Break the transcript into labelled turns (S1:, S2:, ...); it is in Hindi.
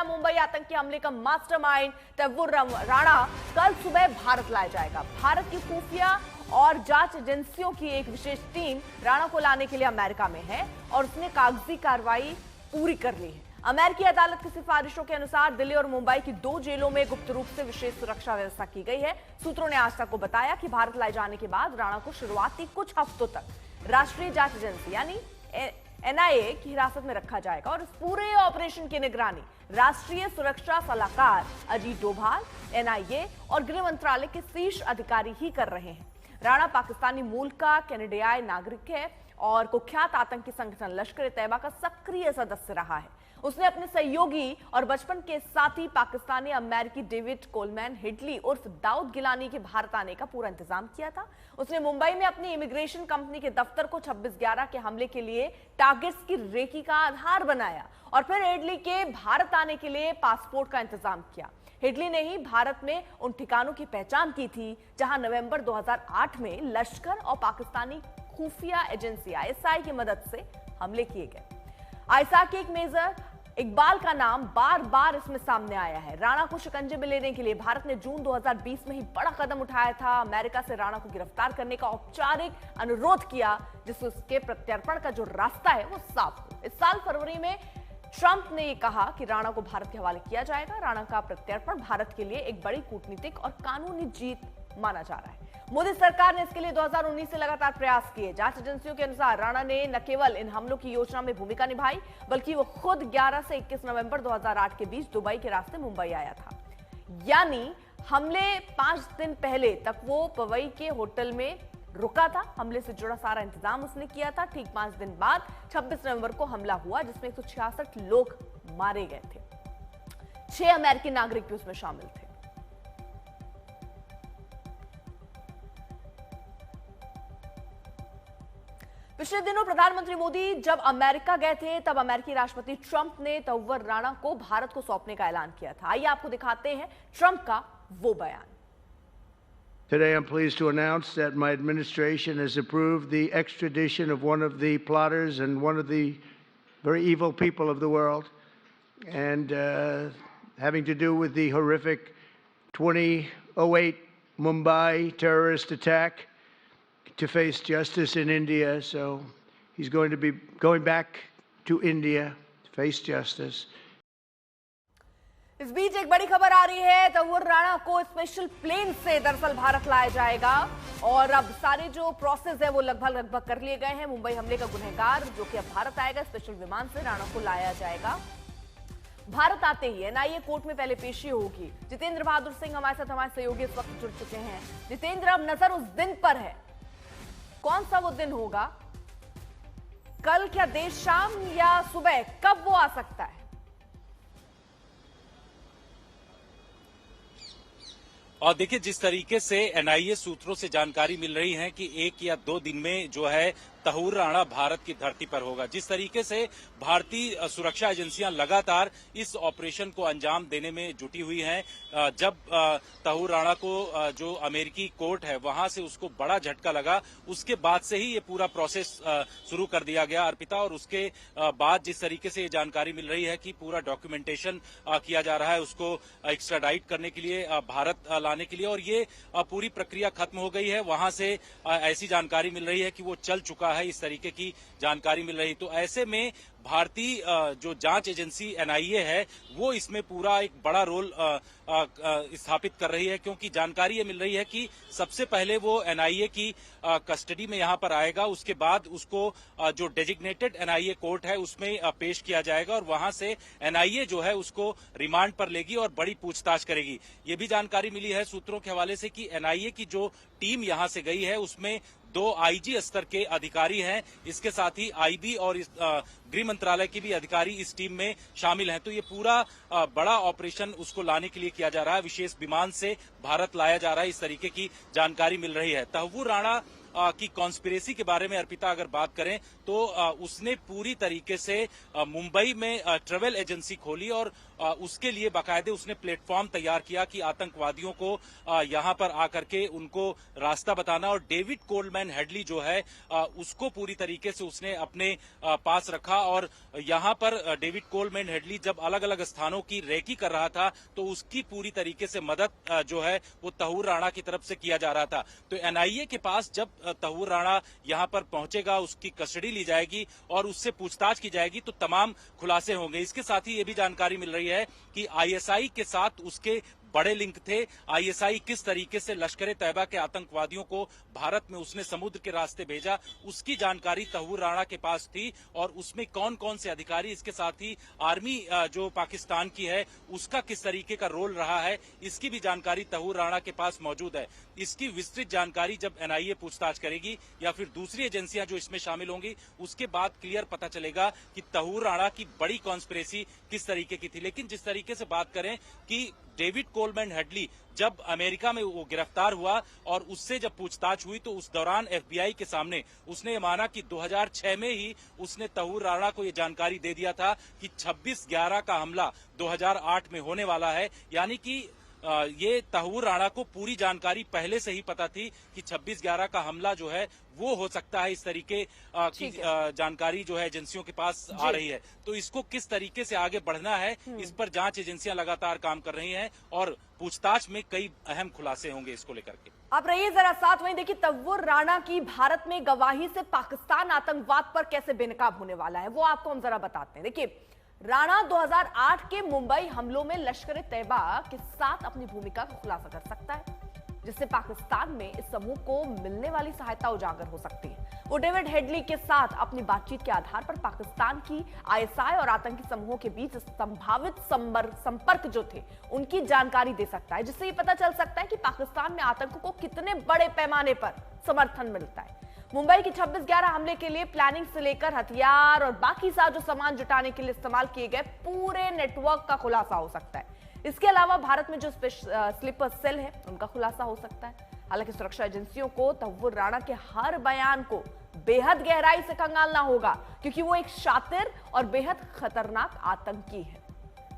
S1: है मुंबई आतंकी हमले का मास्टरमाइंड तैमूर राणा कल सुबह भारत लाया जाएगा। भारत की खुफिया और जांच एजेंसियों की एक विशेष टीम राणा को लाने के लिए अमेरिका में है और उसने कागजी कार्रवाई पूरी कर ली है। अमेरिकी अदालत की सिफारिशों के अनुसार दिल्ली और मुंबई की 2 जेलों में गुप्त रूप से विशेष सुरक्षा व्यवस्था की गई है। सूत्रों ने आज तक को बताया कि भारत लाए जाने के बाद राणा को शुरुआती कुछ हफ्तों तक राष्ट्रीय जांच एजेंसी यानी एनआईए की हिरासत में रखा जाएगा और इस पूरे ऑपरेशन की निगरानी राष्ट्रीय सुरक्षा सलाहकार अजीत डोभाल, एनआईए और गृह मंत्रालय के शीर्ष अधिकारी ही कर रहे हैं। राणा पाकिस्तानी मूल का कैनेडियाई नागरिक है और कुख्यात आतंकी संगठन लश्कर-ए-तैयबा का सक्रिय सदस्य रहा है। उसने अपने सहयोगी और बचपन के साथी पाकिस्तानी अमेरिकी डेविड कोलमैन हिडली उर्फ दाऊद गिलानी के भारत आने का पूरा इंतजाम किया था। उसने मुंबई में अपनी इमिग्रेशन कंपनी के दफ्तर को 26/11 के हमले के लिए टारगेट्स की रेकी का आधार बनाया और फिर हिडली के भारत आने के लिए पासपोर्ट का इंतजाम किया। हिडली ने ही भारत में उन ठिकानों की पहचान की थी जहां नवंबर 2008 में लश्कर और पाकिस्तानी खुफिया एजेंसी आईएसआई की मदद से हमले किए गए। आईएसआई के एक मेजर इकबाल का नाम बार बार इसमें सामने आया है। राणा को शिकंजे में लेने के लिए भारत ने जून 2020 में ही बड़ा कदम उठाया था। अमेरिका से राणा को गिरफ्तार करने का औपचारिक अनुरोध किया जिससे उसके प्रत्यर्पण का जो रास्ता है वो साफ हो। इस साल फरवरी में ट्रंप ने यह कहा कि राणा को भारत के हवाले किया जाएगा। राणा का प्रत्यर्पण भारत के लिए एक बड़ी कूटनीतिक और कानूनी जीत माना जा रहा है। मोदी सरकार ने इसके लिए 2019 से लगातार प्रयास किए। जांच एजेंसियों के अनुसार राणा ने न केवल इन हमलों की योजना में भूमिका निभाई बल्कि वो खुद 11 से 21 नवंबर 2008 के बीच दुबई के रास्ते मुंबई आया था। यानी हमले 5 दिन पहले तक वो पवई के होटल में रुका था। हमले से जुड़ा सारा इंतजाम उसने किया था। ठीक 5 दिन बाद 26 नवंबर को हमला हुआ जिसमें 166 लोग मारे गए थे। 6 अमेरिकी नागरिक भी उसमें शामिल थे। पिछले दिनों प्रधानमंत्री मोदी जब अमेरिका गए थे तब अमेरिकी राष्ट्रपति ट्रंप ने तैमूर राणा को भारत को सौंपने का ऐलान किया था। आइए आपको दिखाते हैं ट्रंप का वो बयान।
S2: Today I'm pleased to announce that my administration has approved the extradition of one of the plotters and one of the very evil people of the world, and having to do with the horrific 2008 Mumbai terrorist attack, to face justice in India. So he's going to be going back to India to face justice.
S1: इस बीच एक बड़ी खबर आ रही है। तैमूर राणा को स्पेशल प्लेन से दरअसल भारत लाया जाएगा और अब सारे जो प्रोसेस है वो लगभग कर लिए गए हैं। मुंबई हमले का गुनहगार जो कि अब भारत आएगा, स्पेशल विमान से राणा को लाया जाएगा। भारत आते ही एनआईए कोर्ट में पहले पेशी होगी। जितेंद्र बहादुर सिंह हमारे साथ हमारे सहयोगी इस वक्त जुड़ चुके हैं। जितेंद्र, अब नजर उस दिन पर है, कौन सा वो दिन होगा? कल, क्या देर शाम या सुबह, कब वो आ सकता है?
S3: और देखिए, जिस तरीके से एनआईए सूत्रों से जानकारी मिल रही है कि 1 या 2 दिन में जो है तैमूर राणा भारत की धरती पर होगा। जिस तरीके से भारतीय सुरक्षा एजेंसियां लगातार इस ऑपरेशन को अंजाम देने में जुटी हुई हैं, जब तैमूर राणा को जो अमेरिकी कोर्ट है वहां से उसको बड़ा झटका लगा, उसके बाद से ही ये पूरा प्रोसेस शुरू कर दिया गया अर्पिता। और उसके बाद जिस तरीके से ये जानकारी मिल रही है कि पूरा डॉक्यूमेंटेशन किया जा रहा है उसको एक्स्ट्राडाइट करने के लिए, भारत लाने के लिए, और ये पूरी प्रक्रिया खत्म हो गई है। वहां से ऐसी जानकारी मिल रही है कि वो चल चुका है, इस तरीके की जानकारी मिल रही। तो ऐसे में भारतीय जो जांच एजेंसी एनआईए है वो इसमें पूरा एक बड़ा रोल स्थापित कर रही है, क्योंकि जानकारी ये मिल रही है कि सबसे पहले वो एनआईए की कस्टडी में यहां पर आएगा। उसके बाद उसको जो डेजिग्नेटेड एनआईए कोर्ट है उसमें पेश किया जाएगा और वहां से एनआईए जो है उसको रिमांड पर लेगी और बड़ी पूछताछ करेगी। ये भी जानकारी मिली है सूत्रों के हवाले से कि एनआईए की जो टीम यहां से गई है उसमें 2 आईजी स्तर के अधिकारी हैं। इसके साथ ही आईबी और गृह मंत्रालय के भी अधिकारी इस टीम में शामिल हैं। तो ये पूरा बड़ा ऑपरेशन उसको लाने के लिए किया जा रहा है। विशेष विमान से भारत लाया जा रहा है, इस तरीके की जानकारी मिल रही है। तैमूर राणा की कॉन्स्पिरेसी के बारे में अर्पिता अगर बात करें तो उसने पूरी तरीके से मुंबई में ट्रेवल एजेंसी खोली और उसके लिए बाकायदे उसने प्लेटफॉर्म तैयार किया कि आतंकवादियों को यहां पर आकर के उनको रास्ता बताना। और डेविड कोल्डमैन हेडली जो है उसको पूरी तरीके से उसने अपने पास रखा। और यहां पर डेविड कोल्डमैन हेडली जब अलग अलग स्थानों की रेकी कर रहा था तो उसकी पूरी तरीके से मदद जो है वो तहूर राणा की तरफ से किया जा रहा था। तो एनआईए के पास जब तहूर राणा यहां पर पहुंचेगा, उसकी कस्टडी ली जाएगी और उससे पूछताछ की जाएगी तो तमाम खुलासे होंगे। इसके साथ ही ये भी जानकारी मिल रही है कि आईएसआई के साथ उसके बड़े लिंक थे। आईएसआई किस तरीके से लश्कर तैयबा के आतंकवादियों को भारत में उसने समुद्र के रास्ते भेजा, उसकी जानकारी तहूर राणा के पास थी। और उसमें कौन कौन से अधिकारी, इसके साथ ही आर्मी जो पाकिस्तान की है उसका किस तरीके का रोल रहा है, इसकी भी जानकारी तहूर राणा के पास मौजूद है। इसकी विस्तृत जानकारी जब एनआईए पूछताछ करेगी या फिर दूसरी एजेंसियां जो इसमें शामिल होंगी उसके बाद क्लियर पता चलेगा कि तहूर राणा की बड़ी कॉन्स्पिरेसी किस तरीके की थी। लेकिन जिस तरीके से बात करें कि डेविड कोल्डमैन हेडली जब अमेरिका में वो गिरफ्तार हुआ और उससे जब पूछताछ हुई तो उस दौरान एफबीआई के सामने उसने ये माना कि 2006 में ही उसने तहूर राणा को ये जानकारी दे दिया था कि 26/11 का हमला 2008 में होने वाला है। यानी कि ये तहूर राणा को पूरी जानकारी पहले से ही पता थी कि 26/11 का हमला जो है वो हो सकता है। इस तरीके की जानकारी जो है एजेंसियों के पास आ रही है। तो इसको किस तरीके से आगे बढ़ना है, इस पर जांच एजेंसियां लगातार काम कर रही हैं और पूछताछ में कई अहम खुलासे होंगे इसको लेकर के।
S1: आप रहिए जरा साथ। वहीं देखिए, तहूर राणा की भारत में गवाही से पाकिस्तान आतंकवाद पर कैसे बेनकाब होने वाला है वो आपको हम जरा बताते हैं। देखिए, राणा 2008 के मुंबई हमलों में लश्कर तैयबा के साथ अपनी भूमिका का खुलासा कर सकता है, जिससे पाकिस्तान में इस समूह को मिलने वाली सहायता उजागर हो सकती है। वो डेविड हेडली के साथ अपनी बातचीत के आधार पर पाकिस्तान की आईएसआई और आतंकी समूहों के बीच संभावित संपर्क जो थे उनकी जानकारी दे सकता है, जिससे ये पता चल सकता है कि पाकिस्तान में आतंक को कितने बड़े पैमाने पर समर्थन मिलता है। मुंबई की 26/11 हमले के लिए प्लानिंग से लेकर हथियार और बाकी साजो सामान जुटाने के लिए इस्तेमाल किए गए पूरे नेटवर्क का खुलासा हो सकता है। इसके अलावा भारत में जो स्लीपर सेल है उनका खुलासा हो सकता है। हालांकि सुरक्षा एजेंसियों को तहूर राणा के हर बयान को बेहद गहराई से खंगालना होगा, क्योंकि वो एक शातिर और बेहद खतरनाक आतंकी है।